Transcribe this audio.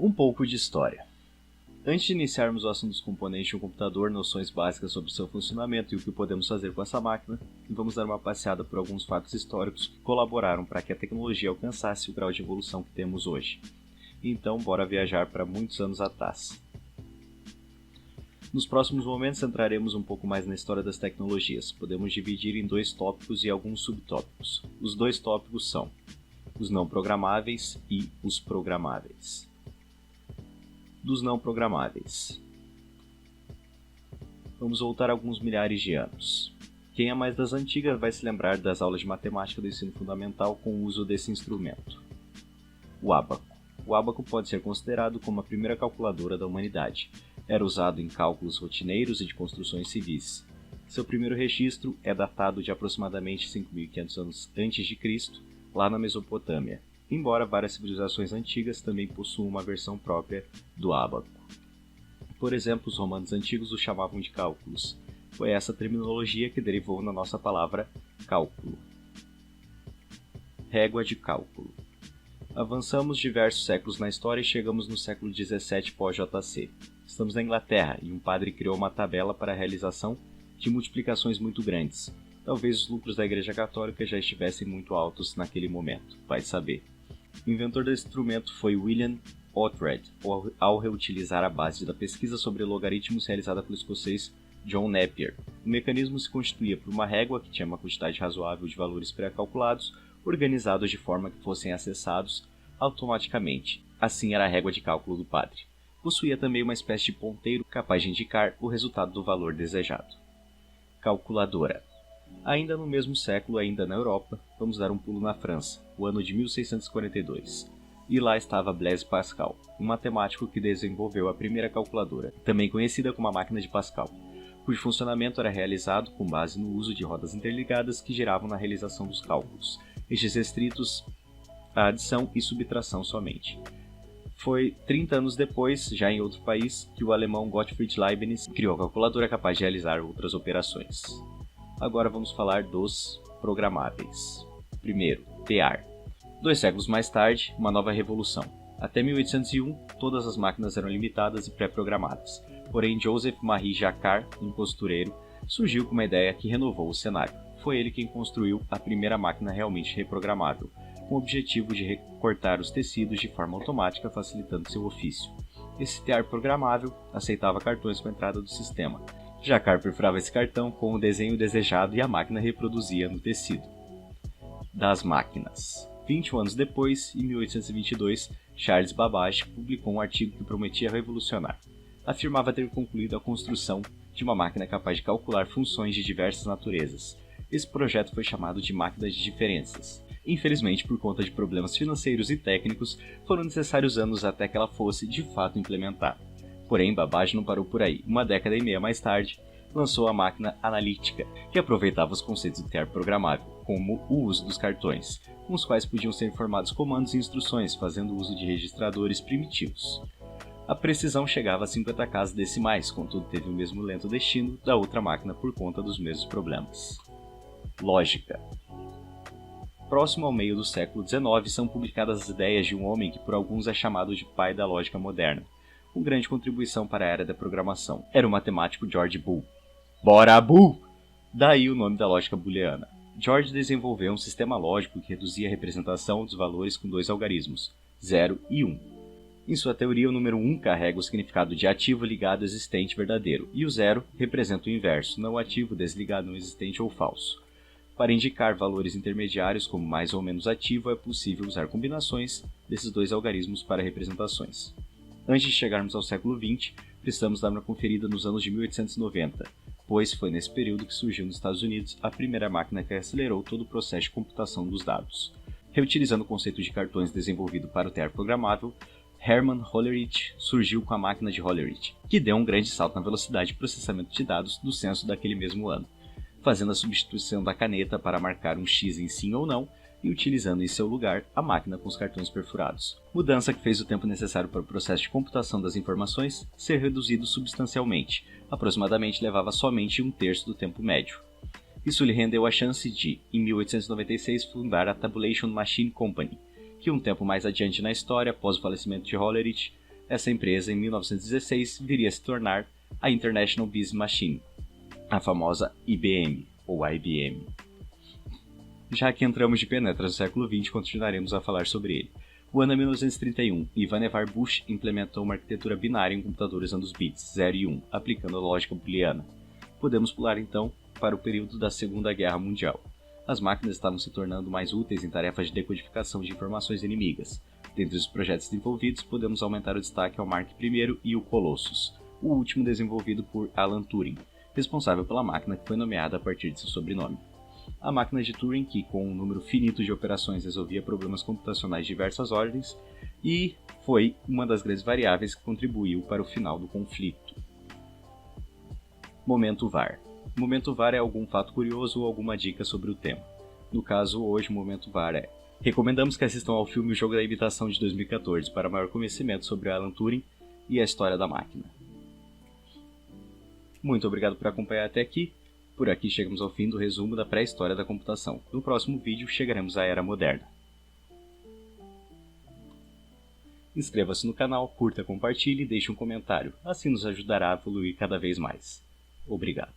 Um pouco de história. Antes de iniciarmos o assunto dos componentes de um computador, noções básicas sobre seu funcionamento e o que podemos fazer com essa máquina, vamos dar uma passeada por alguns fatos históricos que colaboraram para que a tecnologia alcançasse o grau de evolução que temos hoje. Então, bora viajar para muitos anos atrás. Nos próximos momentos entraremos um pouco mais na história das tecnologias. Podemos dividir em 2 tópicos e alguns subtópicos. Os 2 tópicos são os não programáveis e os programáveis. Dos não programáveis. Vamos voltar alguns milhares de anos. Quem é mais das antigas vai se lembrar das aulas de matemática do ensino fundamental com o uso desse instrumento. O ábaco. O ábaco pode ser considerado como a primeira calculadora da humanidade. Era usado em cálculos rotineiros e de construções civis. Seu primeiro registro é datado de aproximadamente 5.500 anos a.C., lá na Mesopotâmia, embora várias civilizações antigas também possuam uma versão própria do ábaco. Por exemplo, os romanos antigos o chamavam de cálculos. Foi essa terminologia que derivou na nossa palavra cálculo. Régua de cálculo. Avançamos diversos séculos na história e chegamos no século 17 pós-JC. Estamos na Inglaterra e um padre criou uma tabela para a realização de multiplicações muito grandes. Talvez os lucros da Igreja Católica já estivessem muito altos naquele momento, vai saber. O inventor desse instrumento foi William Oughtred, ao reutilizar a base da pesquisa sobre logaritmos realizada pelo escocês John Napier. O mecanismo se constituía por uma régua que tinha uma quantidade razoável de valores pré-calculados, organizados de forma que fossem acessados automaticamente. Assim era a régua de cálculo do padre. Possuía também uma espécie de ponteiro capaz de indicar o resultado do valor desejado. Calculadora. Ainda no mesmo século, ainda na Europa, vamos dar um pulo na França, o ano de 1642. E lá estava Blaise Pascal, um matemático que desenvolveu a primeira calculadora, também conhecida como a máquina de Pascal, cujo funcionamento era realizado com base no uso de rodas interligadas que giravam na realização dos cálculos, estes restritos à adição e subtração somente. Foi 30 anos depois, já em outro país, que o alemão Gottfried Leibniz criou a calculadora capaz de realizar outras operações. Agora vamos falar dos programáveis. Primeiro, tear. 2 séculos mais tarde, uma nova revolução. Até 1801, todas as máquinas eram limitadas e pré-programadas. Porém, Joseph-Marie Jacquard, um costureiro, surgiu com uma ideia que renovou o cenário. Foi ele quem construiu a primeira máquina realmente reprogramável, com o objetivo de recortar os tecidos de forma automática, facilitando seu ofício. Esse tear programável aceitava cartões com a entrada do sistema. Jacquard perfurava esse cartão com o desenho desejado e a máquina reproduzia no tecido. Das máquinas. 21 anos depois, em 1822, Charles Babbage publicou um artigo que prometia revolucionar. Afirmava ter concluído a construção de uma máquina capaz de calcular funções de diversas naturezas. Esse projeto foi chamado de máquina de diferenças. Infelizmente, por conta de problemas financeiros e técnicos, foram necessários anos até que ela fosse de fato implementada. Porém, Babbage não parou por aí. Uma década e meia mais tarde, lançou a máquina analítica, que aproveitava os conceitos do tear programável, como o uso dos cartões, com os quais podiam ser informados comandos e instruções, fazendo uso de registradores primitivos. A precisão chegava a 50 casas decimais, contudo teve o mesmo lento destino da outra máquina por conta dos mesmos problemas. Lógica. Próximo ao meio do século XIX, são publicadas as ideias de um homem que por alguns é chamado de pai da lógica moderna, com grande contribuição para a era da programação. Era o matemático George Boole. Bora, Boole! Daí o nome da lógica booleana. George desenvolveu um sistema lógico que reduzia a representação dos valores com 2 algarismos, 0 e 1. Em sua teoria, o número 1 carrega o significado de ativo ligado existente verdadeiro, e o 0 representa o inverso, não ativo desligado não existente ou falso. Para indicar valores intermediários como mais ou menos ativo, é possível usar combinações desses 2 algarismos para representações. Antes de chegarmos ao século XX, precisamos dar uma conferida nos anos de 1890, pois foi nesse período que surgiu nos Estados Unidos a primeira máquina que acelerou todo o processo de computação dos dados. Reutilizando o conceito de cartões desenvolvido para o tear programável, Hermann Hollerith surgiu com a máquina de Hollerith, que deu um grande salto na velocidade de processamento de dados do censo daquele mesmo ano, fazendo a substituição da caneta para marcar um X em sim ou não e utilizando em seu lugar a máquina com os cartões perfurados. Mudança que fez o tempo necessário para o processo de computação das informações ser reduzido substancialmente, aproximadamente levava somente 1/3 do tempo médio. Isso lhe rendeu a chance de, em 1896, fundar a Tabulation Machine Company, que um tempo mais adiante na história, após o falecimento de Hollerith, Essa empresa, em 1916, viria a se tornar a International Business Machine, a famosa IBM, ou IBM. Já que entramos de penetras no século XX, continuaremos a falar sobre ele. O ano é 1931, e Vannevar Bush implementou uma arquitetura binária em computadores usando os bits 0 e 1, aplicando a lógica booleana. Podemos pular então para o período da Segunda Guerra Mundial. As máquinas estavam se tornando mais úteis em tarefas de decodificação de informações inimigas. Dentre os projetos envolvidos, podemos aumentar o destaque ao Mark I e o Colossus, o último desenvolvido por Alan Turing, responsável pela máquina que foi nomeada a partir de seu sobrenome. A máquina de Turing, que com um número finito de operações resolvia problemas computacionais de diversas ordens, e foi uma das grandes variáveis que contribuiu para o final do conflito. Momento VAR. Momento VAR é algum fato curioso ou alguma dica sobre o tema. No caso, hoje o Momento VAR é: recomendamos que assistam ao filme O Jogo da Imitação de 2014 para maior conhecimento sobre Alan Turing e a história da máquina. Muito obrigado por acompanhar até aqui. Por aqui chegamos ao fim do resumo da pré-história da computação. No próximo vídeo chegaremos à Era Moderna. Inscreva-se no canal, curta, compartilhe e deixe um comentário. Assim nos ajudará a evoluir cada vez mais. Obrigado.